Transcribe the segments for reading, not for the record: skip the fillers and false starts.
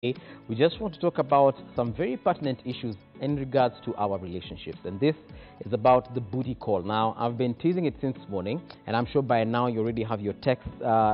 We just want to talk about some very pertinent issues in regards to our relationships, and this is about the booty call. Now, I've been teasing it since morning, and I'm sure by now you already have your texts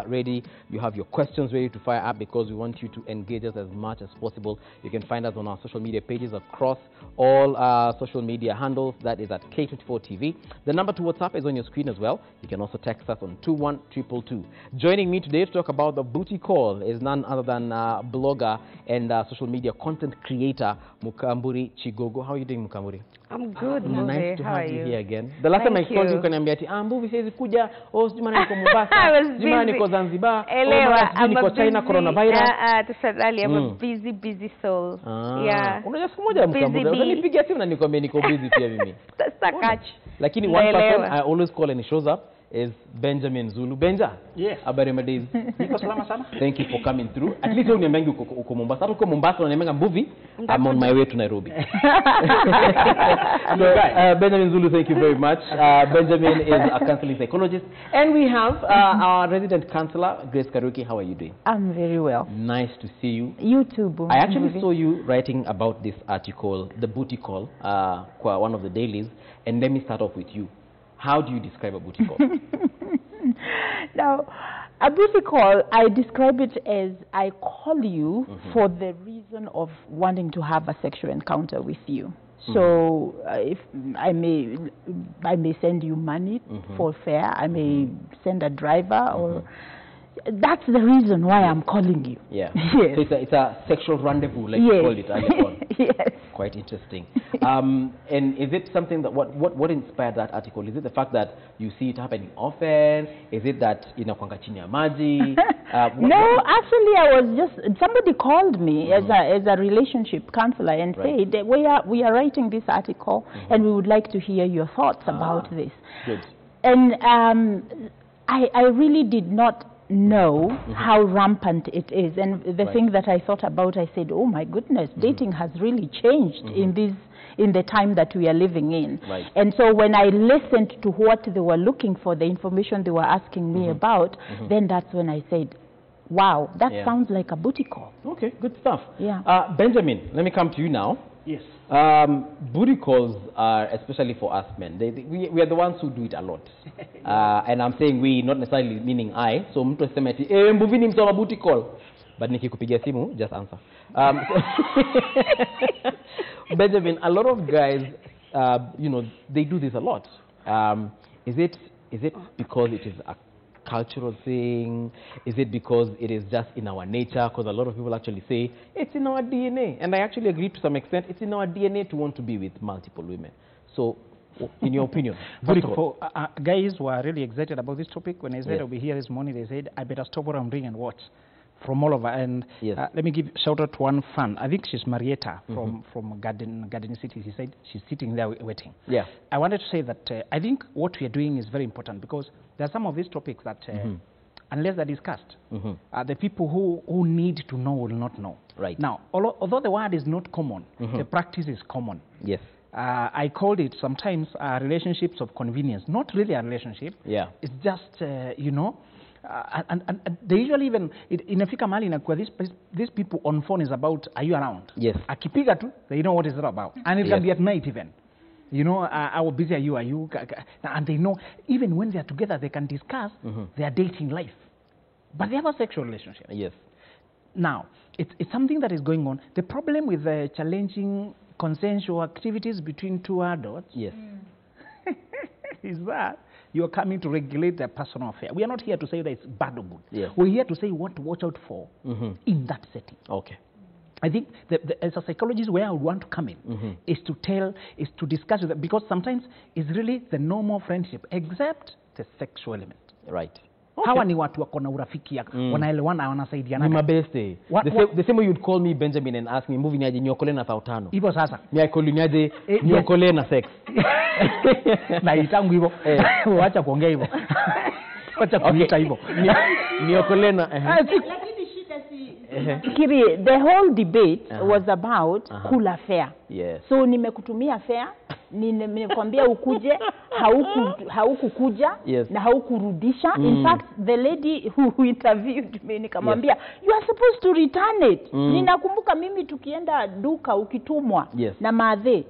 ready, you have your questions ready to fire up, because we want you to engage us as much as possible. You can find us on our social media pages across all social media handles. That is at K24 TV. The number to WhatsApp is on your screen as well. You can also text us on 21222. Joining me today to talk about the booty call is none other than blogger and social media content creator Mukamburi Chigogo. How are you doing, Mukamburi? I'm good, Nice to How have are you here again. The last time I called you, ukaniambia ati Mbuvi siwezi kuja, jumana niko Mombasa, jumana niko Zanzibar, niko China, coronavirus. I'm a busy soul. Yeah. Unajua siku moja Mukamburi, unanipigia simu na nikwambia niko busy pia mimi. Catch. Lakini one person I always call and he shows up is Benjamin Zulu. Benja? Yes. Habari madays. Niko salama sana. Thank you for coming through. At least you uniambia uko Mombasa. Uko Mombasa unaniambia Mbuvi, I'm on my way to Nairobi. Benjamin Zulu, thank you very much. Benjamin is a counseling psychologist, and we have our resident counselor, Grace Karuki. How are you doing? I'm very well. Nice to see you. You too, Boo. I actually saw you writing about this article, the booty call, for one of the dailies, and let me start off with you. How do you describe a booty call? Now, a booty call, I describe it as I call you for the reason of wanting to have a sexual encounter with you. So if I may send you money for fare, I may send a driver, or that's the reason why I'm calling you. Yeah. Yes. So it's a sexual rendezvous, like you called it earlier on. Yes. Quite interesting. And is it something that, what inspired that article? Is it the fact that you see it happening often? Is it that inakwanga chini ya maji? No, actually I was just, somebody called me as a relationship counselor and said, we are writing this article and we would like to hear your thoughts about this. Good. And I really did not know how rampant it is, and the thing that I thought about, I said, oh my goodness, dating has really changed in the time that we are living in. And so when I listened to what they were looking for, the information they were asking me about, then that's when I said, wow, that sounds like a booty call. Okay, good stuff. Yeah. Benjamin, let me come to you now. Yes. Booty calls are, especially for us men, we are the ones who do it a lot. And I'm saying we, not necessarily meaning I. So mtu asema ati Mbuvi ni mtu wa booty call, but nikikupigia simu, just answer. Benjamin, a lot of guys, you know, they do this a lot. Is it because it is a cultural thing? Is it because it is just in our nature? Because a lot of people actually say it's in our DNA, and I actually agree to some extent. It's in our DNA to want to be with multiple women. So, in your opinion, first of all, guys were really excited about this topic. When I said I'll be here this morning, they said I better stop what I'm doing and watch from all over. And let me give shout out to one fan. I think she's Marietta from Garden City. She said she's sitting there waiting. Yeah. I wanted to say that I think what we are doing is very important, because there are some of these topics that unless they're discussed, the people who need to know will not know. Right. Now, although the word is not common, the practice is common. Yes. I called it sometimes relationships of convenience. Not really a relationship. Yeah. It's just, you know, and they usually even, inafika mahali inakuwa these people on phone is about, are you around? Yes. Akipiga tu, they know what it's all about. And it can be at night even. You know, how busy are you? And they know, even when they are together, they can discuss their dating life. But they have a sexual relationship. Yes. Now, it's something that is going on. The problem with challenging consensual activities between two adults is that you're coming to regulate their personal affair. We are not here to say that it's bad or good. Yes. We're here to say what to watch out for in that setting. Okay. I think as a psychologist, where I would want to come in is to discuss with them, because sometimes it's really the normal friendship, except the sexual element. Right. Okay. Hawa ni watu wako na urafiki wanaelewana, wanasaidiana. Ni mabeste. The same way you'd call me Benjamin and ask me, Mbuvi niaje niokole na 5,000. Hivyo sasa. Mi I call you niaje niokole na sex. Na itangu hivyo. Wacha kuongea hivyo. Wacha kuita hivyo. Niokole na Kiri, the whole debate was about kula fare. Yes. So nimekutumia fare nimekwambia ukuje, haukukuja na haukurudisha. In fact, the lady who interviewed me nikamwambia, you are supposed to return it. Ninakumbuka mimi tukienda duka ukitumwa na madhe,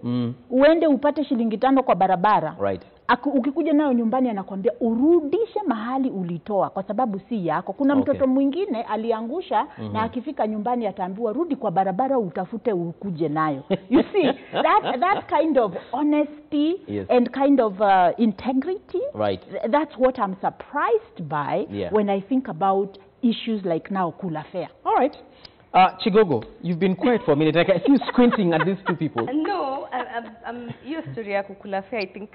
uende upate shilingi 5 kwa barabara. Right. Ukikuja nayo nyumbani anakuambia urudishe mahali ulitoa kwa sababu si yako. Kuna mtoto mwingine aliangusha na akifika nyumbani ataambiwa rudi kwa barabara utafute ukuje nayo. You see, that kind of honesty and kind of integrity, that's what I'm surprised by when I think about issues like now Kula Fair. All right. Chigogo, you've been quiet for a minute. I see you squinting at these two people. No, I'm your story ya Kula Fair. I think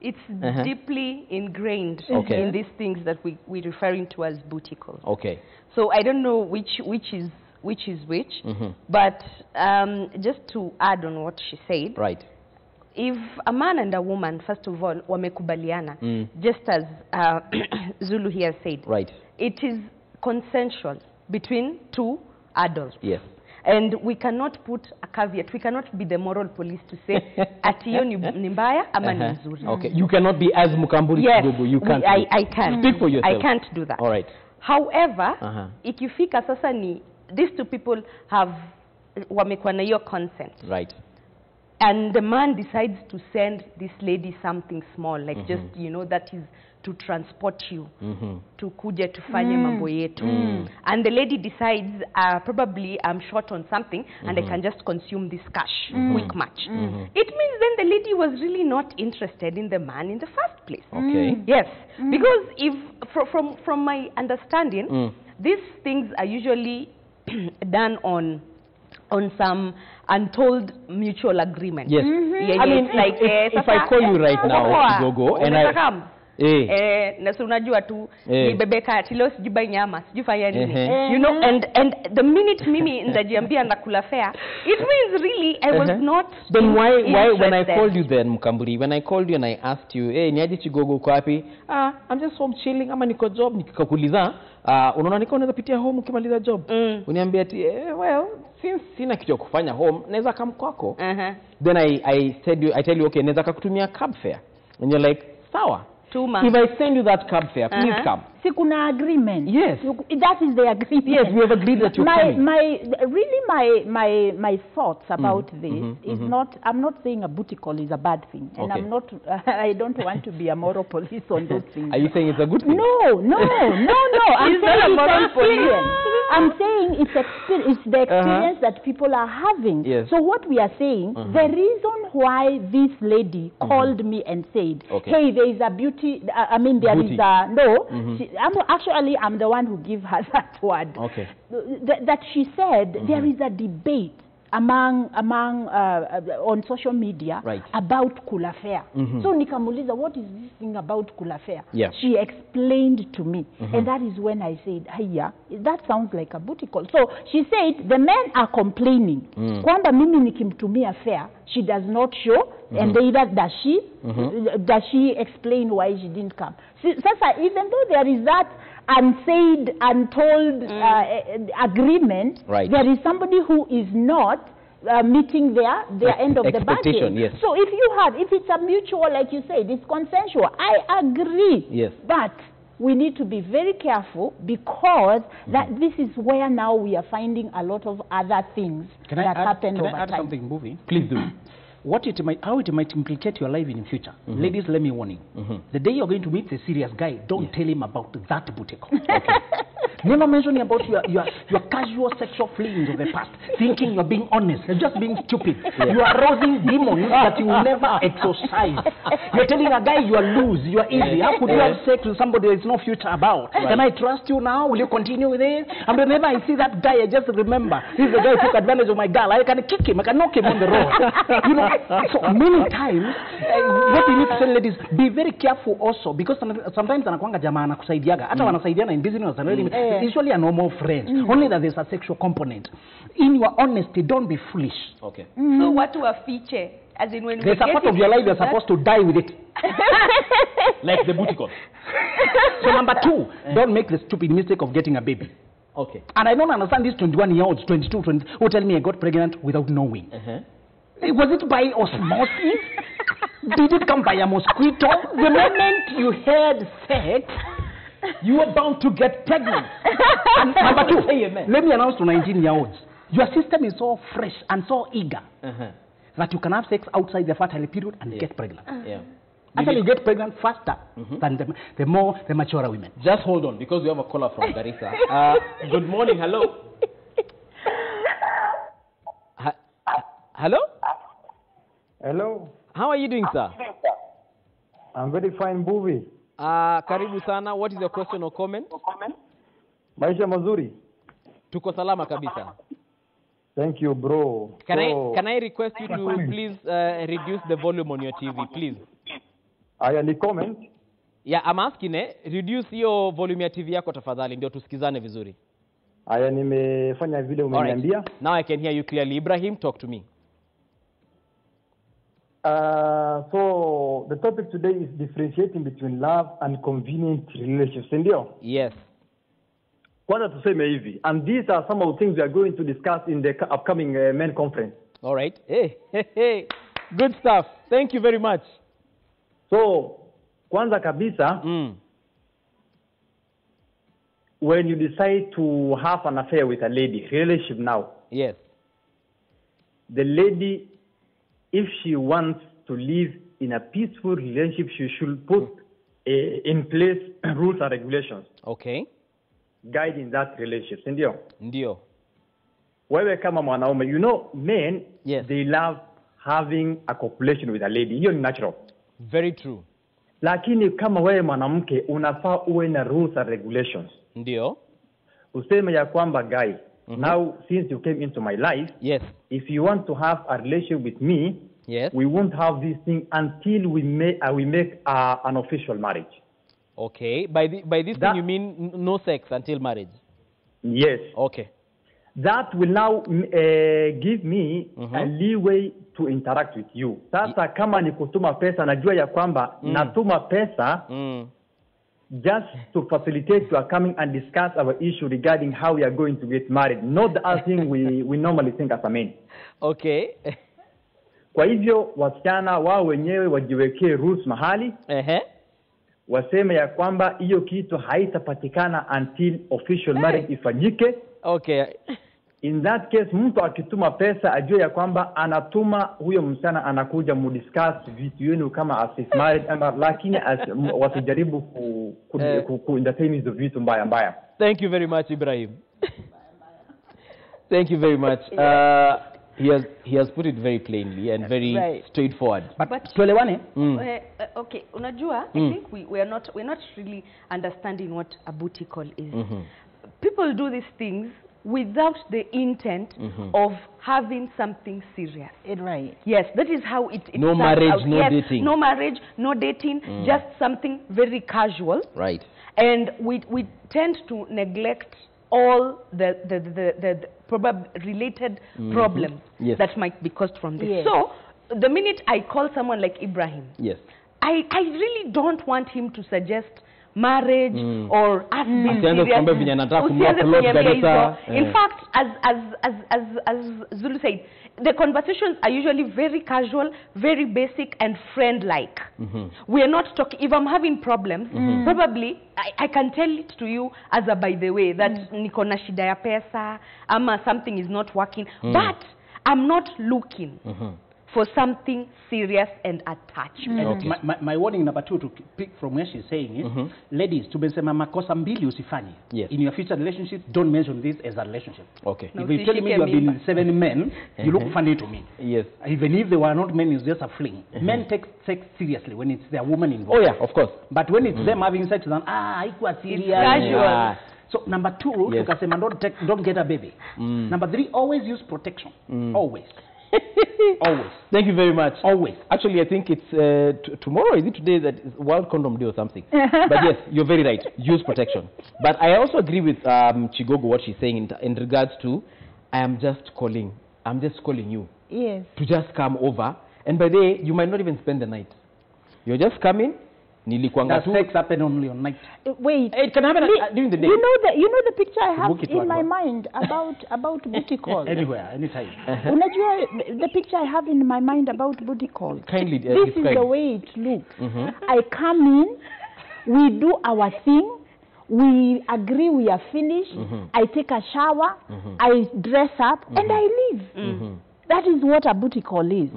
it's deeply ingrained in these things that we're referring to as booty calls. Okay. So I don't know which is which, but just to add on what she said. Right. If a man and a woman, first of all, wamekubaliana, just as Zulu here said, it is consensual between two adults. Yes. And we cannot put a caveat. We cannot be the moral police to say, atiyo ni mbaya ama ni nzuri. Okay. You cannot be as Mukamburi Chigogo. You can't. I can't. Speak for yourself. I can't do that. All right. However, ikifika sasa ni, these two people have wamekuwa na hiyo consent. Right. And the man decides to send this lady something small, like just, you know, that is to transport you, to kuja tufanye mambo yetu. And the lady decides, probably I'm short on something, and I can just consume this cash, quick match. It means then the lady was really not interested in the man in the first place. Okay. Yes, because if, from my understanding, these things are usually done on some untold mutual agreement. Yes. Yeah, I mean, like, if I call you right now, Chigogo, and na unajua tu nibebeka ati leo sijubai nyama sijufanya nini, you know, and the minute mimi ndajiambia nakula fair, it means really I was not. Then why when I called you then Mukamburi, when I called you and I asked you, hey, niaje Chigogo uko wapi? I'm just home chilling, ama niko job. Nikakuuliza unaona niko unaweza pitia home ukimaliza job? Uniambia ati well, since sina kitu ya kufanya home naweza come kwako. Then I tell you okay, naweza kukutumia cab fare, and you're like sawa. If I send you that cab fare, please come. Si kuna agreement. Yes. That is the agreement. Yes, we have agreed that you're coming. My thoughts about this is not, I'm not saying a booty call is a bad thing. And I'm not, I don't want to be a moral police on those things. Are you saying it's a good thing? No. I'm saying it's experience. I'm saying it's the experience that people are having. Yes. So what we are saying, the reason why this lady called me and said, hey, there is a beauty, there is a, I'm the one who gave her that word. Okay. That she said there is a debate among on social media about Kula Fair. So nikamuliza, what is this thing about Kula Fair? She explained to me, and that is when I said, hiya, that sounds like a booty call. So she said the men are complaining kwamba mimi nikimtumia fair she does not show, and either does she explain why she didn't come. Sasa, even though there is that unsaid, untold agreement, there is somebody who is not meeting their end of the bargain. Yes. So if it's a mutual, like you said, it's consensual, I agree. Yes. But we need to be very careful, because that this is where now we are finding a lot of other things that happen over time. Can I add something, Movie? Please do. How it might implicate your life in the future. Ladies, let me warn you. The day you're going to meet a serious guy, don't tell him about that booty call. Never mention about your casual sexual feelings of the past, thinking you're being honest. You're just being stupid. You are arousing demons that you will never exorcise. You're telling a guy you are loose, you are easy. How could you have sex with somebody there's no future about? Can I trust you now? Will you continue with it? And whenever I see that guy, I just remember, this is the guy who took advantage of my girl. I can kick him, I can knock him on the road. You know, so many times, what we need to tell ladies, be very careful also, because sometimes anakuanga jamaa anakusaidiaga, hata wanasaidiana in business, usually a normal friend, only that there's a sexual component. In your honesty, don't be foolish. Okay. So what to a feature? As in when there's a part of your life you're supposed to die with it. Like the booty call. So number 2, don't make the stupid mistake of getting a baby. Okay. And I don't understand these 21-year-olds, 22, 20, who tell me I got pregnant without knowing. Was it by osmosis? Did it come by a mosquito? The moment you had sex, you were bound to get pregnant. And number two, let me announce to 19-year-olds, your system is so fresh and so eager that you can have sex outside the fertile period and get pregnant. Actually, you get pregnant faster than the mature women. Just hold on, because we have a caller from Garissa. Good morning, hello. Hello? Hello. How are you doing, sir? I'm very fine, Buvi. Karibu sana. What is your question or comment? Maisha mazuri. Tuko salama kabisa. Thank you, bro. Can I request you to please reduce the volume on your TV, please? Any comment? Yeah, I'm asking, reduce your volume ya TV yako tafadhali ndio tusikizane vizuri. Nimefanya vile umeniambia. Right. Now I can hear you clearly. Ibrahim, talk to me. So the topic today is differentiating between love and convenient relationships. Ndio? Yes. Kwanza tuseme hivi, and these are some of the things we are going to discuss in the upcoming men conference. All right. Hey. Good stuff. Thank you very much. So, kwanza kabisa, when you decide to have an affair with a lady, relationship now. Yes. The lady, if she wants to live in a peaceful relationship, she should put in place rules and regulations. Okay. Guiding that relationship. Ndio? Ndio. Wewe kama mwanaume, you know, men, yes, they love having a copulation with a lady. Hiyo ni natural. Very true. Lakini kama wewe mwanamke, unafaa uwe na rules and regulations. Ndio. Useme ya kwamba guy, now since you came into my life, yes, if you want to have a relationship with me, yes, we won't have this thing until we make an official marriage. Okay. By this thing you mean no sex until marriage? Yes. Okay. That will now give me a leeway to interact with you. Sasa kama ni kutuma pesa, najua ya kwamba natuma pesa just to facilitate your coming and discuss our issue regarding how we are going to get married. Not the other thing we normally think as a man. Okay. Kwa hivyo wasichana wao wenyewe wajiwekee rules mahali. Waseme ya kwamba hiyo kitu haitapatikana until official marriage ifanyike. Okay. In that case, mtu akituma pesa ajue ya kwamba anatuma huyo msichana anakuja mudiscuss vitu yenu kama as if married ama, lakini wasijaribu ku entertain hizo vitu mbaya. Thank you very much, Ibrahim. Thank you very much. He has put it very plainly and very straightforward. But tuelewane. Okay, unajua, I think we're not really understanding what a booty call is. People do these things without the intent of having something serious. Right. Yes, that is how it no marriage, no dating. No marriage, no dating, just something very casual. Right. And we tend to neglect all the probably related problems that might be caused from this. Yes. So, the minute I call someone like Ibrahim, yes, I really don't want him to suggest marriage or us being serious. In fact, as Zulu said, the conversations are usually very casual, very basic and friend-like. We are not talking, if I'm having problems, probably I can tell it to you as a by the way, that niko na shida ya pesa, ama something is not working, but I'm not looking for something serious and attachment. Okay. My warning number 2 to pick from where she's saying it, ladies, tumesema makosa mbili usifanye. Yes. In your future relationship, don't mention this as a relationship. Okay. If you tell me you have been with 7 men, you look funny to me. Yes. Even if they were not men, it's just a fling. Men take sex seriously when it's their woman involved. Oh yeah, of course. But when it's them having sex, then haikuwa serious. It's casual. So number 2, tukasema don't get a baby. Number 3, always use protection. Always. Always. Thank you very much. Always. Actually, I think it's tomorrow. Is it today that is World Condom Day or something? But yes, you're very right. Use protection. But I also agree with Chigogo what she's saying in regards to, I'm just calling you. Yes. To just come over, and by the way, you might not even spend the night. You're just coming. Nilikuanga tu. sex happen only on night? Wait. It can happen during the day. You know the picture I have Book it in my one. mind about booty call. Anywhere, anytime. Unajua, the picture I have in my mind about booty call. Kindly This describe. is the way it looks. I come in, we do our thing, we agree we are finished, I take a shower, I dress up, and I leave. That is what a booty call is.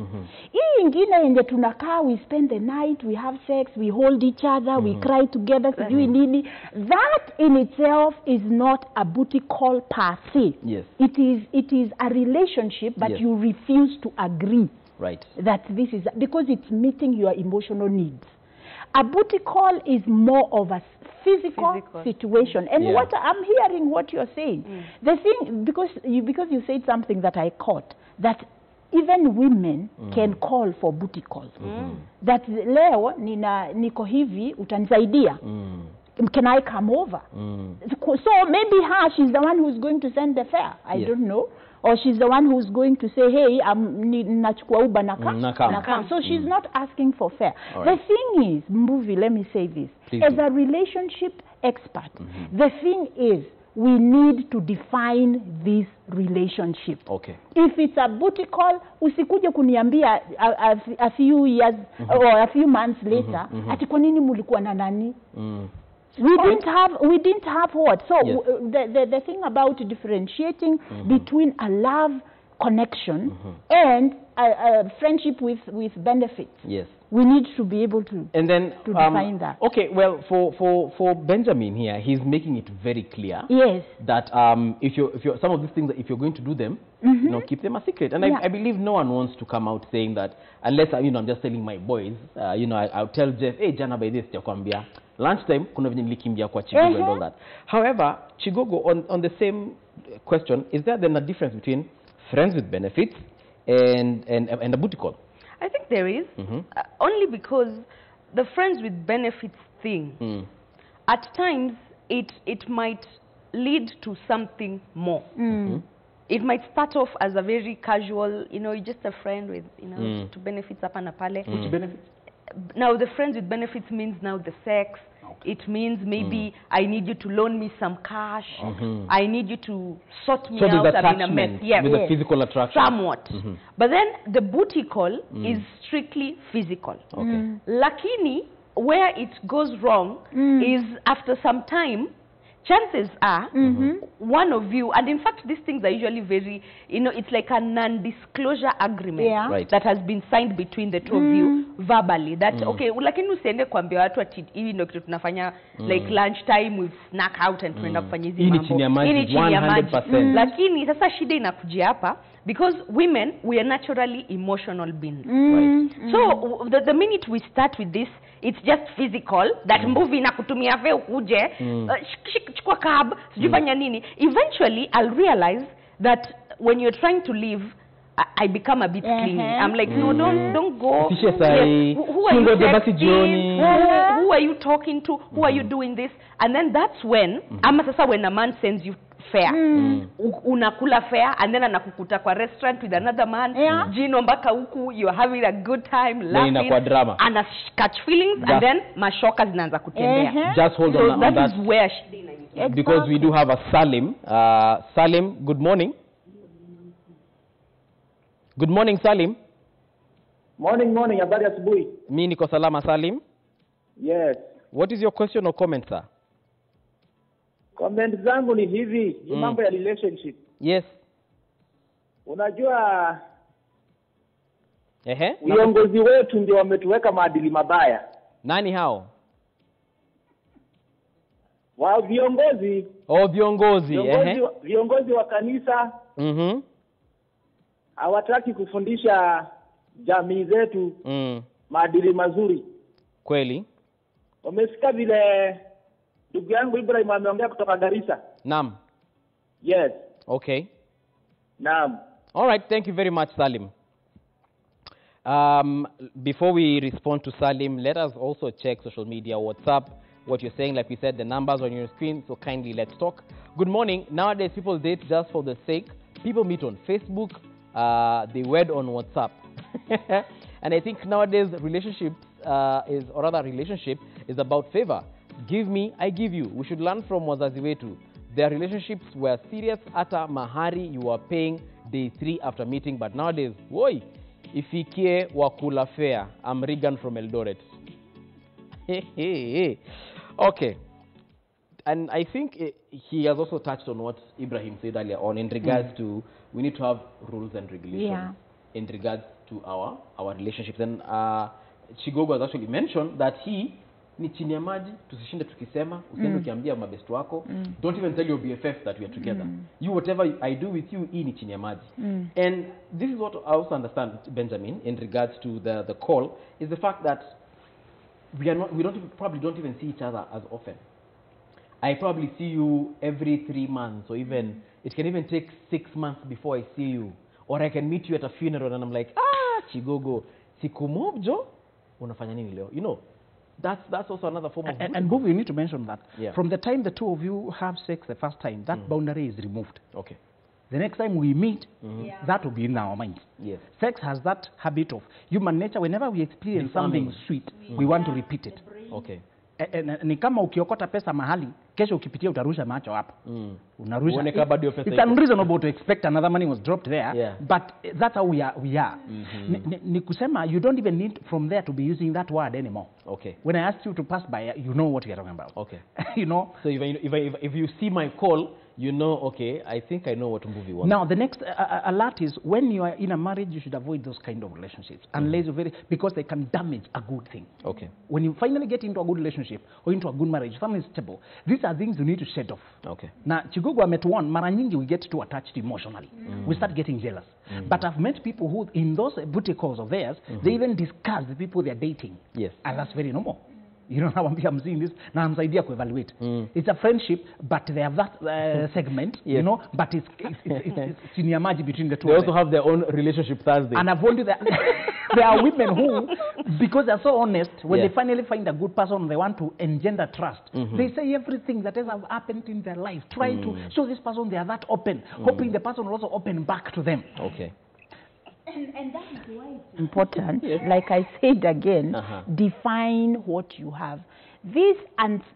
Hii ingine yenye tunakaa, we spend the night, we have sex, we hold each other, we cry together, sijui nini. That in itself is not a booty call per se. Yes. It is a relationship, but Yes. you refuse to agree Right. that this is, because it's meeting your emotional needs. A booty call is more of a physical situation. And Yeah. what I'm hearing what you're saying. The thing, because you said something that I caught, that even women can call for booty calls. That leo niko hivi utanisaidia. Can I come over? So maybe she's the one who's going to send the fare. I don't know. Or she's the one who's going to say, hey, nachukua Uber nakam. So she's not asking for fare. Right. The thing is, Mbuvi, let me say this. Please As do. a relationship expert, the thing is, we need to define this relationship. Okay. If it's a booty call, usikuje kuniambia a few years or a few months later, ati kwa nini mulikuwa na nani? We didn't have what? So Yes. the thing about differentiating between a love connection and a friendship with benefits. Yes. We need to be able to And then define that. Okay, well, for Benjamin here, he's making it very clear. Yes. That if you're some of these things, if you're going to do them, you know, keep them a secret. And I believe no one wants to come out saying that, unless I'm just telling my boys. I'll tell Jeff, hey, Jana, by this yakwambia lunchtime kuna vile nilikimbia kwa Chigogo and all that. However, Chigogo, on the same question, is there then a difference between friends with benefits and a booty call? I think there is, only because the friends with benefits thing, at times it might lead to something more. It might start off as a very casual, you're just a friend with, to benefits hapa na pale. Which benefits? Now the friends with benefits means now the sex. It means maybe I need you to loan me some cash. I need you to sort me out. I'm in a mess. Yeah, with a physical attraction. Somewhat. But then the booty call is strictly physical. Okay. Lakini, where it goes wrong is after some time, chances are one of you, and in fact these things are usually very, it's like a non-disclosure agreement that has been signed between the two of you verbally. That okay, lakini usiende kuambia watu ati hivi ndio kitu tunafanya like lunch time we snack out and tunaenda kufanya hizi mambo. Hii ni chini ya maji 100%. Lakini sasa shida inakujia hapa because women, we are naturally emotional beings. So the minute we start with this, it's just physical, that movie na kutumia ve ukuje, chukua cab, sijifanya nini. Eventually, I'll realize that when you're trying to leave, I become a bit clingy. I'm like, no, don't go. Yes. Who are you texting? Who are you talking to? Who are you doing this? And then that's when, ama sasa when a man sends you fare, unakula fare, and then anakukuta kwa restaurant with another man, jino mpaka huku, you're having a good time, laughing, and catch feelings, and then mashoka zinaanza kutembea. Just hold on that. that. Is where she Because we do have a Salim. Salim, good morning. Good morning, Salim. Morning, habari asubuhi. Mimi niko salama, Salim. Yes. What is your question or comment, sir? Comment zangu ni hivi, ni mambo ya relationship. Yes. Unajua viongozi wetu ndio wametuweka maadili mabaya. Nani hao? Viongozi. Viongozi. Viongozi wa kanisa. Hawataki kufundisha jamii zetu maadili mazuri. Kweli? Umesikia vile ndugu yangu Ibrahim ameongea kutoka Garissa? Naam. Yes. Okay. Naam. All right, thank you very much, Salim. Before we respond to Salim, let us also check social media, WhatsApp, what you're saying. Like we said, the numbers on your screen, so kindly let's talk. Good morning. Nowadays, people date just for the sake. People meet on Facebook. They wed on WhatsApp. And I think nowadays relationships relationship is about favor. Give me, I give you. We should learn from wazazi wetu. Their relationships were serious. Ata mahari you were paying day 3 after meeting, but nowadays, woi, ifikie wakula fair. I'm Regan from Eldoret. Okay. And I think he has also touched on what Ibrahim said earlier on in regards to we need to have rules and regulations in regards to our relationships. And Chigogo has actually mentioned that he ni chini ya maji, tusishinde tukisema, usiende ukiambia mabestu wako, don't even tell your BFF that we are together. You, whatever I do with you, hii ni chini ya maji. And this is what I also understand, Benjamin, in regards to the call, is the fact that probably don't even see each other as often. I probably see you every 3 months, or even, it can even take 6 months before I see you. Or I can meet you at a funeral and I'm like, Chigogo, siku mobjo, unafanya nini leo? You know, that's also another form of... And Bob, you need to mention that. Yeah. From the time the two of you have sex the first time, that boundary is removed. Okay. The next time we meet, that will be in our mind. Yes. Sex has that habit of human nature. Whenever we experience something sweet, we want to repeat it. Okay. Ni kama ukiokota pesa mahali, kesho ukipitia utarusha macho hapa. Unarusha. It's unreasonable to expect another money was dropped there, but that's how we are. Ni kusema, you don't even need from there to be using that word anymore. Okay. When I asked you to pass by, you know what we are talking about. Okay. You know. So if you see my call, you know, okay, I think I know what movie was. Now, the next alert is when you are in a marriage, you should avoid those kind of relationships, unless you're because they can damage a good thing. Okay. When you finally get into a good relationship or into a good marriage, something is stable, these are things you need to shed off. Okay. Now, Chigogo met one, mara nyingi we get too attached emotionally. We start getting jealous. But I've met people who, in those booty calls of theirs, they even discuss the people they're dating. Yes. And that's very normal. You know how I'm seeing this? Now I'm idea to evaluate. It's a friendship, but they have that segment, you know, but it's senior magic between the two. They also have their own relationship Thursday. And I've warned you that there are women who, because they're so honest, when they finally find a good person, they want to engender trust. They say everything that has happened in their life, trying to show this person they are that open, hoping the person will also open back to them. Okay. And that is why it's important, like I said again, define what you have. These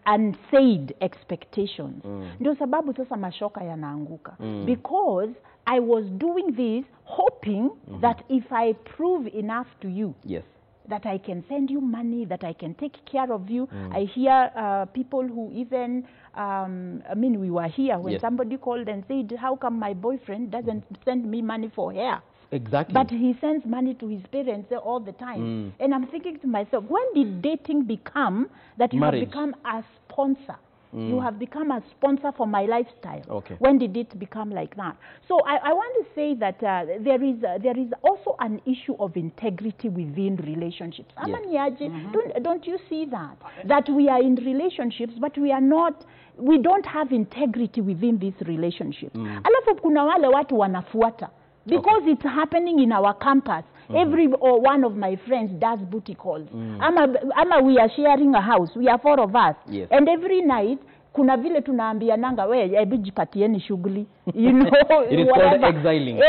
unsaid expectations, ndio sababu sasa mashoka yanaanguka. Because I was doing this hoping that if I prove enough to you, that I can send you money, that I can take care of you. I hear people who even, I mean, we were here when somebody called and said, how come my boyfriend doesn't send me money for hair? Exactly. But he sends money to his parents all the time. And I'm thinking to myself, when did dating become that you have become a sponsor? You have become a sponsor for my lifestyle. Okay. When did it become like that? So I want to say that there is also an issue of integrity within relationships. Don't you see that? That we are in relationships, but we don't have integrity within these relationships. Alafu kuna wale watu wanafuata. Because it's happening in our campus. Every one of my friends does booty calls. Ama we are sharing a house. We are 4 of us. And every night, kuna vile tunaambiananga, hebu jipatieni shughuli. You know, it is called exiling.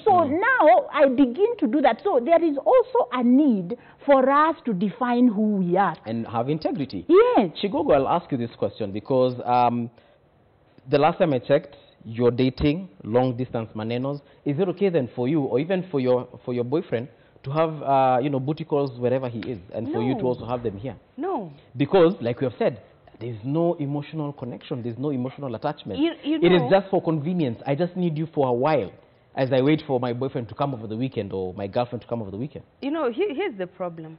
So now I begin to do that. So there is also a need for us to define who we are. And have integrity. Yes. Chigogo, I'll ask you this question because the last time I checked, you're dating long distance manenos. Is it okay then for you or even for your boyfriend to have you know, booty calls wherever he is and for you to also have them here? No. Because like we have said, there's no emotional connection, there's no emotional attachment. You know, it is just for convenience. I just need you for a while as I wait for my boyfriend to come over the weekend or my girlfriend to come over the weekend. You know, here's the problem.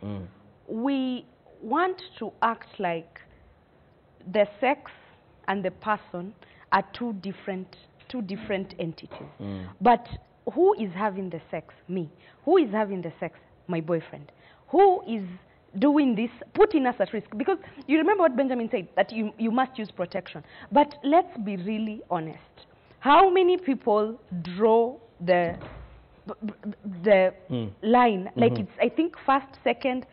We want to act like the sex and the person are two different entities. But who is having the sex? Me. Who is having the sex? My boyfriend. Who is doing this, putting us at risk? Because you remember what Benjamin said, that you must use protection. But let's be really honest. How many people draw the line? Like it's, I think, first, second,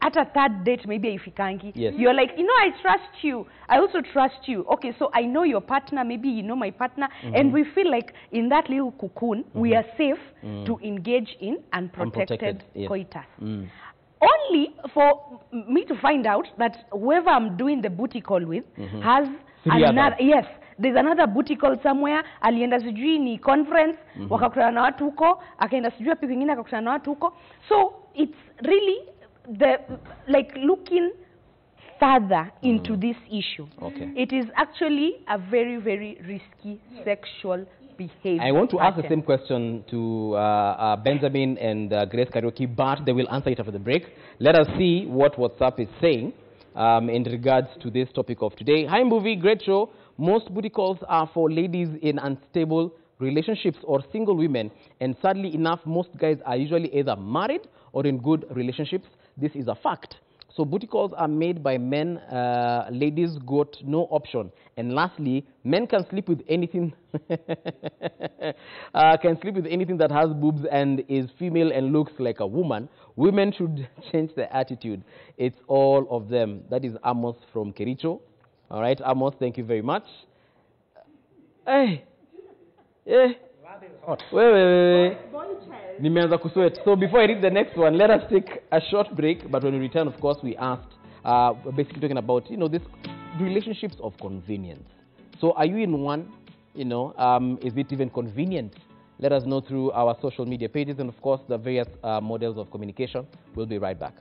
at a third date, maybe ifikangi. You're like, you know, I trust you. I also trust you. Okay, so I know your partner. Maybe you know my partner. And we feel like in that little cocoon, we are safe to engage in unprotected coitus. only for me to find out that whoever I'm doing the booty call with has another, yes, there's another booty call somewhere. Alienda sijui ni conference, wakakutana na watu huko, akaenda sijui pia kwingine akakutana na watu huko. So it's really the like looking further into this issue. Okay. It is actually a very, very risky sexual behavior. I want to ask the same question to Benjamin and Grace Karaoke, but they will answer it after the break. Let us see what WhatsApp is saying in regards to this topic of today. Hi, Movie, great show. Most booty calls are for ladies in unstable relationships or single women, and sadly enough, most guys are usually either married or in good relationships. This is a fact. So booty calls are made by men. Ladies got no option. And lastly, men can sleep with anything. Can sleep with anything that has boobs and is female and looks like a woman. Women should change their attitude. It's all of them. That is Amos from Kericho. All right, Amos, thank you very much. Hey, yeah. Wait. Nimeanza kusweat. So before I read the next one, let us take a short break. But when we return, of course, we asked, basically talking about, this relationships of convenience. So are you in one? Is it even convenient? Let us know through our social media pages and, of course, the various models of communication. We'll be right back.